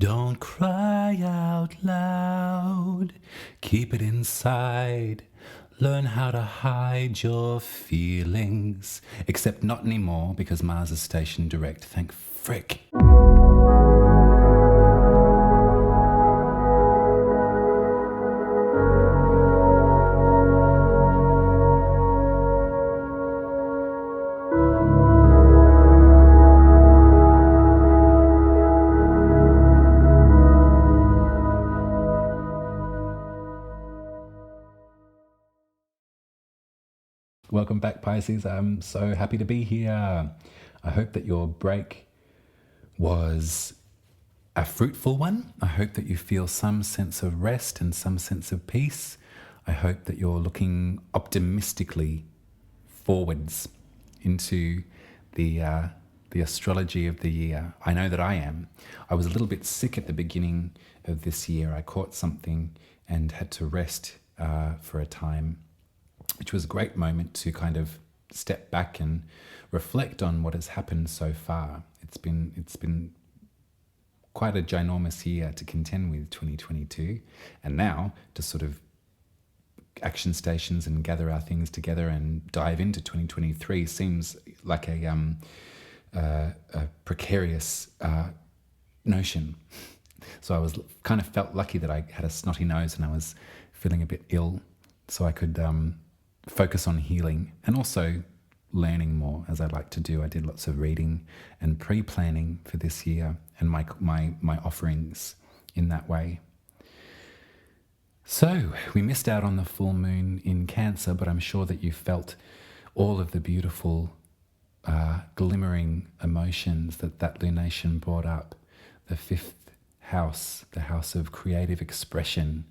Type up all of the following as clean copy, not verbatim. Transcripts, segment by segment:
Don't cry out loud, keep it inside. Learn how to hide your feelings. Except not anymore because Mars is stationed direct. Thank frick. Welcome back, Pisces. I'm so happy to be here. I hope that your break was a fruitful one. I hope that you feel some sense of rest and some sense of peace. I hope that you're looking optimistically forwards into the astrology of the year. I know that I am. I was a little bit sick at the beginning of this year. I caught something and had to rest for a time, which was a great moment to kind of step back and reflect on what has happened so far. It's been quite a ginormous year to contend with, 2022, and now to sort of action stations and gather our things together and dive into 2023 seems like a precarious notion. So I was kind of felt lucky that I had a snotty nose and I was feeling a bit ill, so I could focus on healing and also learning more, as I like to do. I did lots of reading and pre-planning for this year and my offerings in that way. So we missed out on the full moon in Cancer, but I'm sure that you felt all of the beautiful glimmering emotions that lunation brought up. The fifth house, the house of creative expression,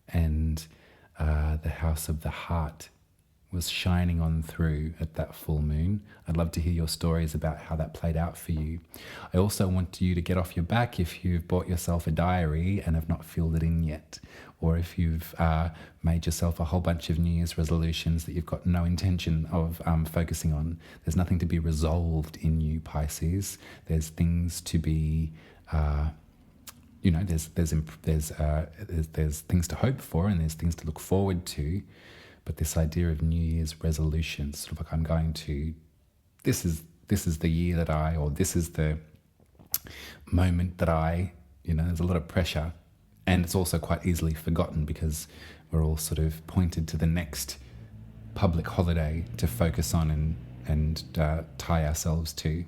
and the house of the heart was shining on through at that full moon. I'd love to hear your stories about how that played out for you. I also want you to get off your back if you've bought yourself a diary and have not filled it in yet, or if you've made yourself a whole bunch of New Year's resolutions that you've got no intention of focusing on. There's nothing to be resolved in you, Pisces. There's things to be there's things to hope for and there's things to look forward to. But this idea of New Year's resolutions, sort of like this is the year that this is the moment that there's a lot of pressure, and it's also quite easily forgotten because we're all sort of pointed to the next public holiday to focus on and tie ourselves to.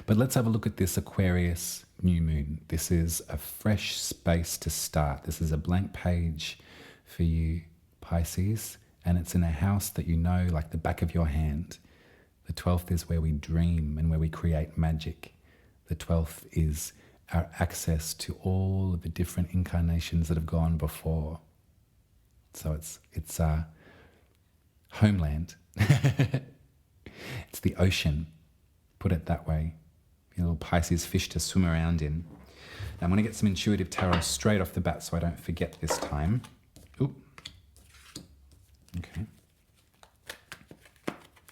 But let's have a look at this Aquarius new moon. This is a fresh space to start. This is a blank page for you, Pisces, and it's in a house that you know like the back of your hand. The 12th is where we dream and where we create magic. The 12th is our access to all of the different incarnations that have gone before. So it's homeland. It's the ocean, put it that way. Your little Pisces fish to swim around in. Now I'm going to get some intuitive tarot straight off the bat so I don't forget this time. Oop. Okay.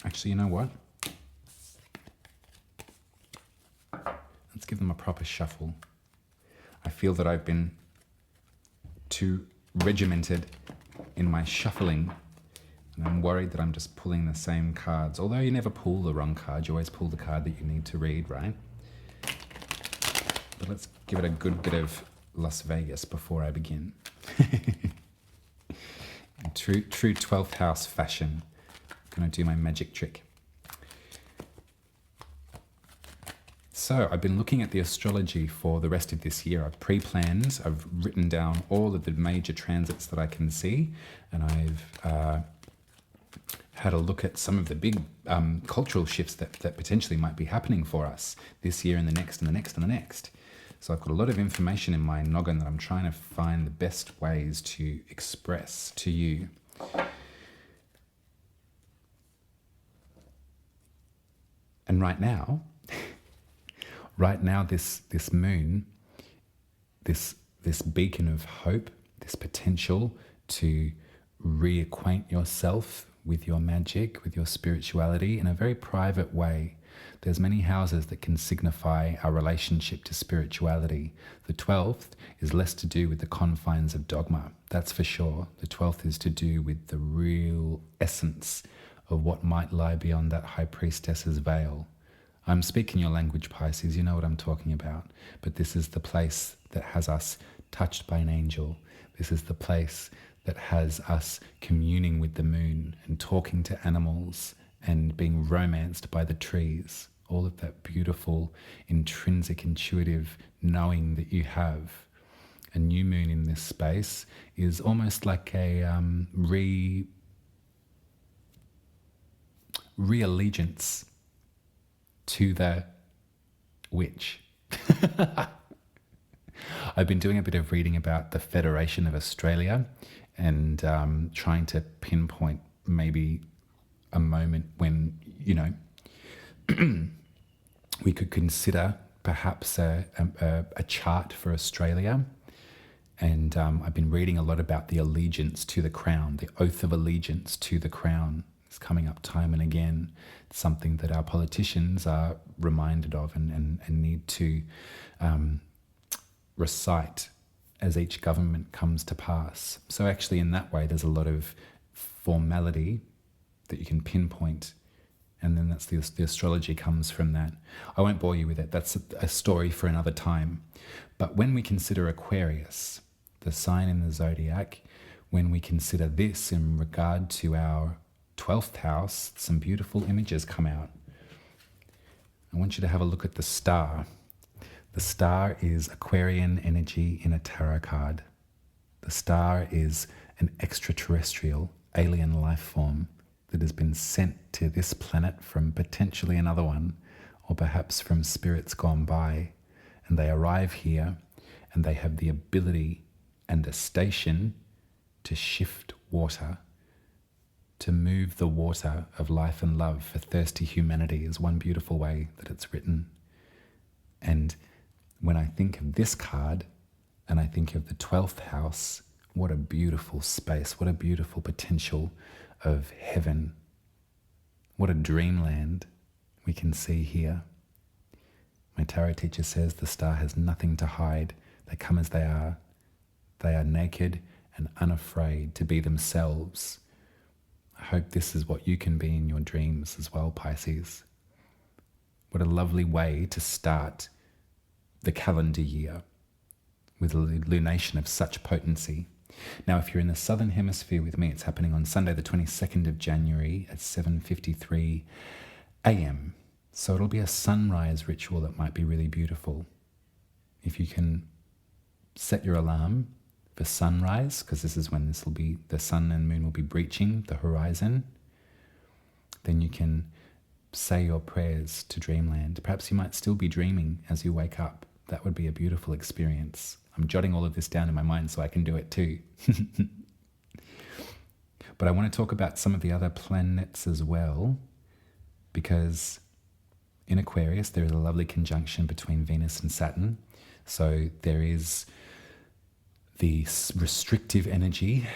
Actually, you know what? Let's give them a proper shuffle. I feel that I've been too regimented in my shuffling, and I'm worried that I'm just pulling the same cards. Although you never pull the wrong card, you always pull the card that you need to read, right? But let's give it a good bit of Las Vegas before I begin. True 12th house fashion. I'm going to do my magic trick. So I've been looking at the astrology for the rest of this year. I've pre-planned, I've written down all of the major transits that I can see, and I've had a look at some of the big cultural shifts that potentially might be happening for us this year and the next and the next and the next. So I've got a lot of information in my noggin that I'm trying to find the best ways to express to you. And right now, this moon, this beacon of hope, this potential to reacquaint yourself with your magic, with your spirituality in a very private way. There's many houses that can signify our relationship to spirituality. The 12th is less to do with the confines of dogma, that's for sure. The 12th is to do with the real essence of what might lie beyond that high priestess's veil. I'm speaking your language, Pisces, you know what I'm talking about. But this is the place that has us touched by an angel. This is the place that has us communing with the moon and talking to animals and being romanced by the trees. All of that beautiful, intrinsic, intuitive knowing that you have. A new moon in this space is almost like a re-allegiance to the witch. I've been doing a bit of reading about the Federation of Australia and trying to pinpoint maybe a moment when, you know, we could consider perhaps a chart for Australia. And I've been reading a lot about the allegiance to the crown, the oath of allegiance to the crown. It's coming up time and again. It's something that our politicians are reminded of and need to recite as each government comes to pass. So actually in that way, there's a lot of formality that you can pinpoint, and then that's the astrology comes from that. I won't bore you with it. That's a story for another time. But when we consider Aquarius, the sign in the zodiac, when we consider this in regard to our 12th house, some beautiful images come out. I want you to have a look at the star. The star is Aquarian energy in a tarot card. The star is an extraterrestrial alien life form that has been sent to this planet from potentially another one, or perhaps from spirits gone by. And they arrive here and they have the ability and a station to shift water, to move the water of life and love for thirsty humanity, is one beautiful way that it's written. And when I think of this card and I think of the 12th house, what a beautiful space, what a beautiful potential of heaven. What a dreamland we can see here. My tarot teacher says the star has nothing to hide. They come as they are. They are naked and unafraid to be themselves. I hope this is what you can be in your dreams as well, Pisces. What a lovely way to start the calendar year with a lunation of such potency. Now, if you're in the southern hemisphere with me, it's happening on Sunday, the 22nd of January at 7:53 a.m. So it'll be a sunrise ritual that might be really beautiful. If you can set your alarm for sunrise, because this is when this will be, the sun and moon will be breaching the horizon, then you can say your prayers to dreamland. Perhaps you might still be dreaming as you wake up. That would be a beautiful experience. I'm jotting all of this down in my mind so I can do it too. But I want to talk about some of the other planets as well, because in Aquarius there is a lovely conjunction between Venus and Saturn. So there is the restrictive energy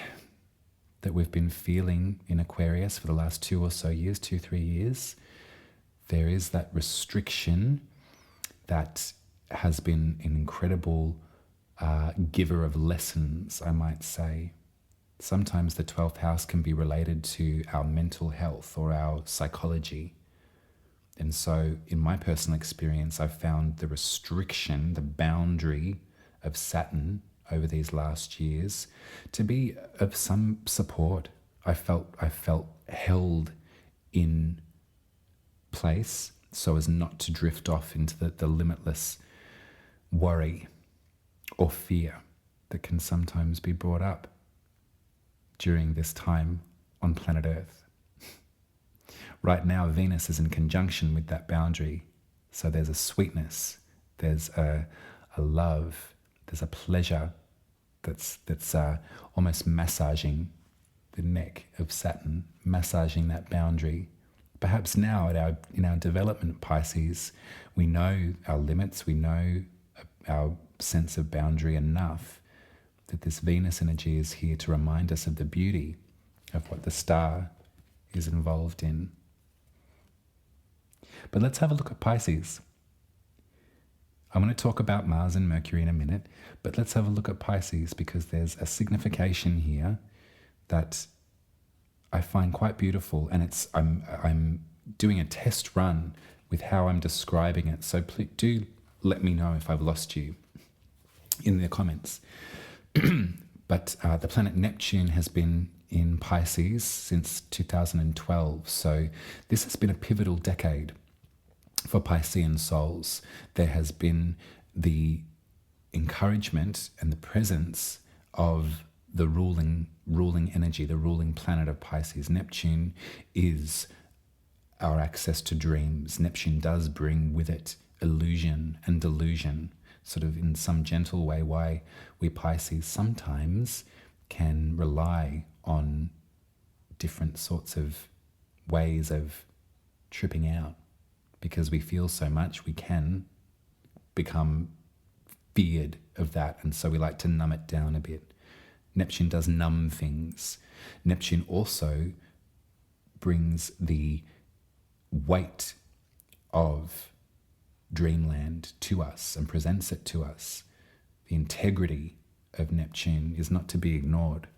that we've been feeling in Aquarius for the last 2 or so years, 2-3 years. There is that restriction that has been an incredible giver of lessons, I might say. Sometimes the 12th house can be related to our mental health or our psychology. And so in my personal experience, I've found the restriction, the boundary of Saturn over these last years to be of some support. I felt held in place so as not to drift off into the limitless worry or fear that can sometimes be brought up during this time on planet Earth. Right now, Venus is in conjunction with that boundary. So there's a sweetness, there's a love, there's a pleasure that's almost massaging the neck of Saturn, massaging that boundary. Perhaps now in our development, Pisces, we know our limits, we know our sense of boundary enough that this Venus energy is here to remind us of the beauty of what the star is involved in. But let's have a look at Pisces. I'm going to talk about Mars and Mercury in a minute, but let's have a look at Pisces, because there's a signification here that I find quite beautiful, and I'm doing a test run with how I'm describing it. So please do let me know if I've lost you in the comments. But the planet Neptune has been in Pisces since 2012. So this has been a pivotal decade for Piscean souls. There has been the encouragement and the presence of the ruling energy, the ruling planet of Pisces. Neptune is our access to dreams. Neptune does bring with it illusion and delusion, sort of in some gentle way, why we Pisces sometimes can rely on different sorts of ways of tripping out, because we feel so much we can become feared of that, and so we like to numb it down a bit. Neptune does numb things. Neptune also brings the weight of dreamland to us and presents it to us. The integrity of Neptune is not to be ignored,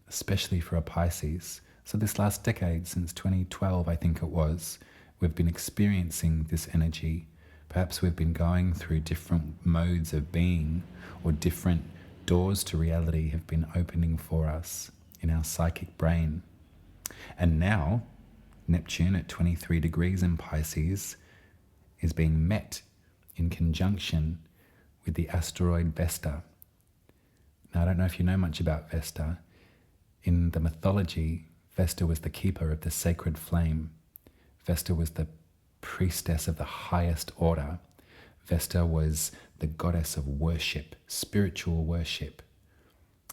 especially for a Pisces. So this last decade, since 2012, I think it was, we've been experiencing this energy. Perhaps we've been going through different modes of being, or different doors to reality have been opening for us in our psychic brain. And now, Neptune at 23 degrees in Pisces is being met in conjunction with the asteroid Vesta. Now, I don't know if you know much about Vesta. In the mythology, Vesta was the keeper of the sacred flame. Vesta was the priestess of the highest order. Vesta was the goddess of worship, spiritual worship.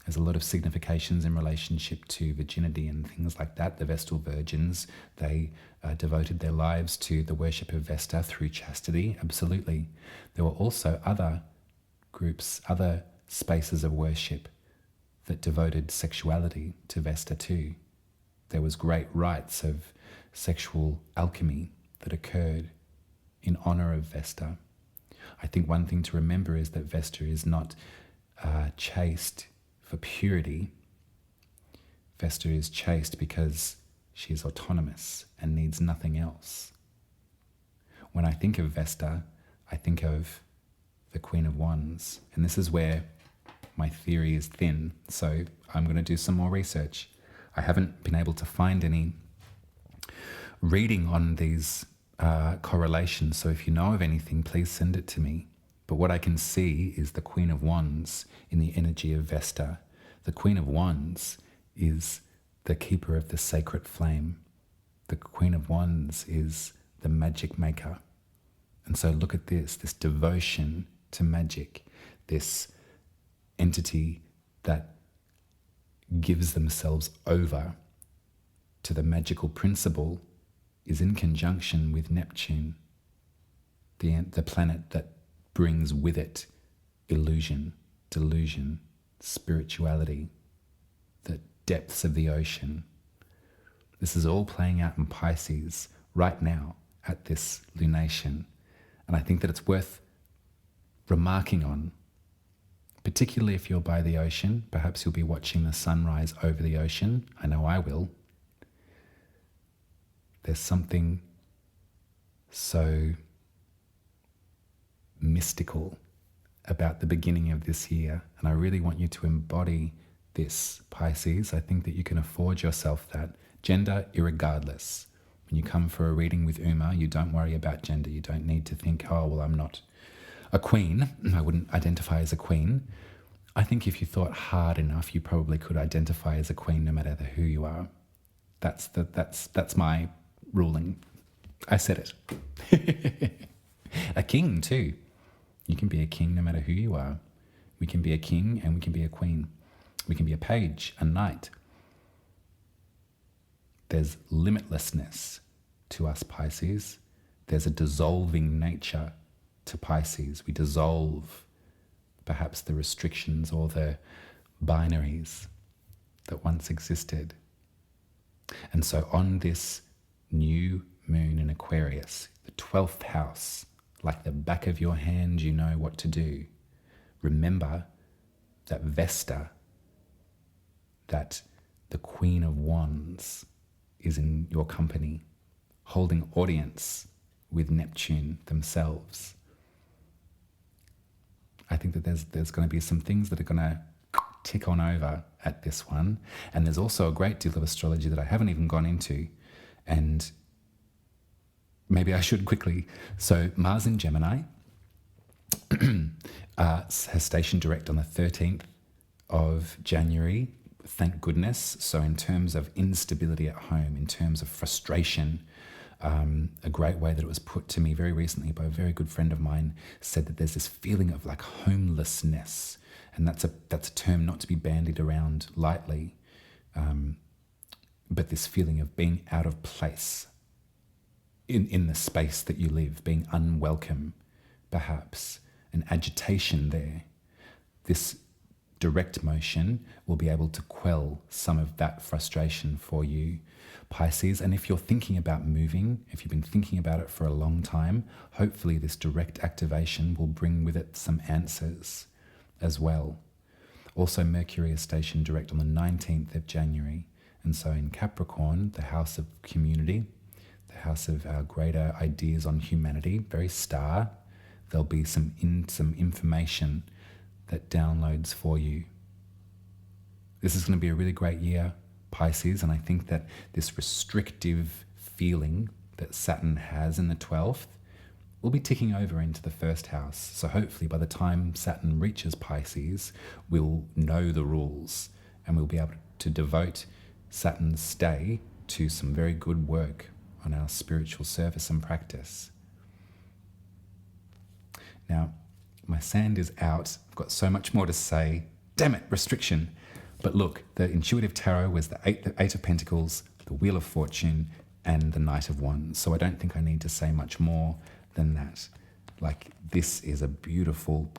There's a lot of significations in relationship to virginity and things like that. The Vestal virgins, they devoted their lives to the worship of Vesta through chastity, absolutely. There were also other groups, other spaces of worship that devoted sexuality to Vesta too. There was great rites of sexual alchemy that occurred in honor of Vesta. I think one thing to remember is that Vesta is not chaste for purity. Vesta is chaste because she is autonomous and needs nothing else. When I think of Vesta, I think of the Queen of Wands, and this is where my theory is thin, so I'm going to do some more research. I haven't been able to find any reading on these correlations, so if you know of anything, please send it to me. But what I can see is the Queen of Wands in the energy of Vesta. The Queen of Wands is the keeper of the sacred flame. The Queen of Wands is the magic maker. And so look at this devotion to magic, this entity that gives themselves over to the magical principle is in conjunction with Neptune, the planet that brings with it illusion, delusion, spirituality, the depths of the ocean. This is all playing out in Pisces right now at this lunation. And I think that it's worth remarking on, particularly if you're by the ocean. Perhaps you'll be watching the sunrise over the ocean. I know I will. There's something so mystical about the beginning of this year, and I really want you to embody this, Pisces. I think that you can afford yourself that. Gender irregardless. When you come for a reading with Uma, you don't worry about gender. You don't need to think, oh, well, I'm not a queen. I wouldn't identify as a queen. I think if you thought hard enough, you probably could identify as a queen no matter who you are. That's my ruling. I said it. A king too. You can be a king no matter who you are. We can be a king and we can be a queen. We can be a page, a knight. There's limitlessness to us Pisces. There's a dissolving nature to Pisces. We dissolve perhaps the restrictions or the binaries that once existed. And so on this new moon in Aquarius, the 12th house, like the back of your hand, you know what to do. Remember that Vesta, that the Queen of Wands, is in your company, holding audience with Neptune themselves. I think that there's going to be some things that are going to tick on over at this one. And there's also a great deal of astrology that I haven't even gone into. And maybe I should quickly. So Mars in Gemini has stationed direct on the 13th of January. Thank goodness. So in terms of instability at home, in terms of frustration, a great way that it was put to me very recently by a very good friend of mine said that there's this feeling of like homelessness. And that's a term not to be bandied around lightly, but this feeling of being out of place in the space that you live, being unwelcome, perhaps, an agitation there. This direct motion will be able to quell some of that frustration for you, Pisces. And if you're thinking about moving, if you've been thinking about it for a long time, hopefully this direct activation will bring with it some answers as well. Also, Mercury is stationed direct on the 19th of January. And so in Capricorn, the house of community, the house of our greater ideas on humanity, very star, there'll be some information that downloads for you. This is going to be a really great year, Pisces, and I think that this restrictive feeling that Saturn has in the 12th will be ticking over into the first house. So hopefully by the time Saturn reaches Pisces, we'll know the rules and we'll be able to devote Saturn's stay to some very good work on our spiritual service and practice. Now, my sand is out. I've got so much more to say. Damn it, restriction. But look, the intuitive tarot was the Eight of Pentacles, the Wheel of Fortune, and the Knight of Wands. So I don't think I need to say much more than that. Like, this is a beautiful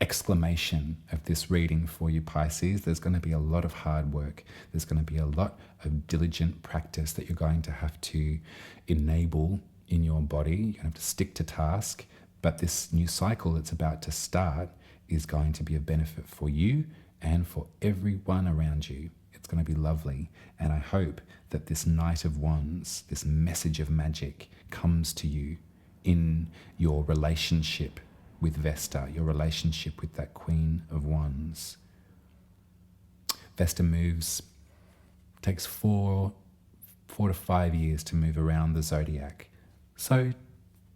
exclamation of this reading for you, Pisces. There's going to be a lot of hard work. There's going to be a lot of diligent practice that you're going to have to enable in your body. You're going to have to stick to task. But this new cycle that's about to start is going to be a benefit for you and for everyone around you. It's going to be lovely. And I hope that this Knight of Wands, this message of magic, comes to you in your relationship with Vesta, your relationship with that Queen of Wands. Vesta moves, takes 4 to 5 years to move around the zodiac. So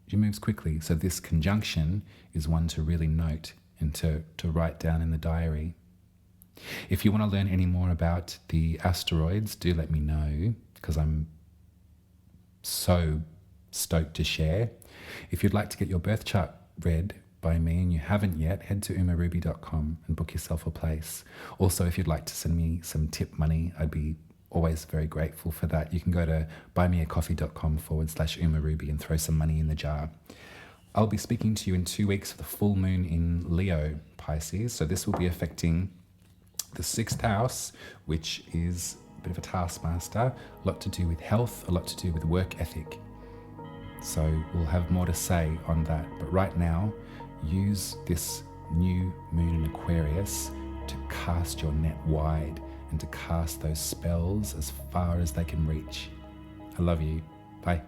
she moves quickly. So this conjunction is one to really note and to write down in the diary. If you want to learn any more about the asteroids, do let me know, because I'm so stoked to share. If you'd like to get your birth chart read by me and you haven't yet, head to umaruby.com and book yourself a place. Also, if you'd like to send me some tip money, I'd be always very grateful for that. You can go to buymeacoffee.com/umaruby and throw some money in the jar. I'll be speaking to you in 2 weeks for the full moon in Leo, Pisces. So this will be affecting the 6th house, which is a bit of a taskmaster, a lot to do with health, a lot to do with work ethic. So we'll have more to say on that. But right now, use this new moon in Aquarius to cast your net wide and to cast those spells as far as they can reach. I love you. Bye.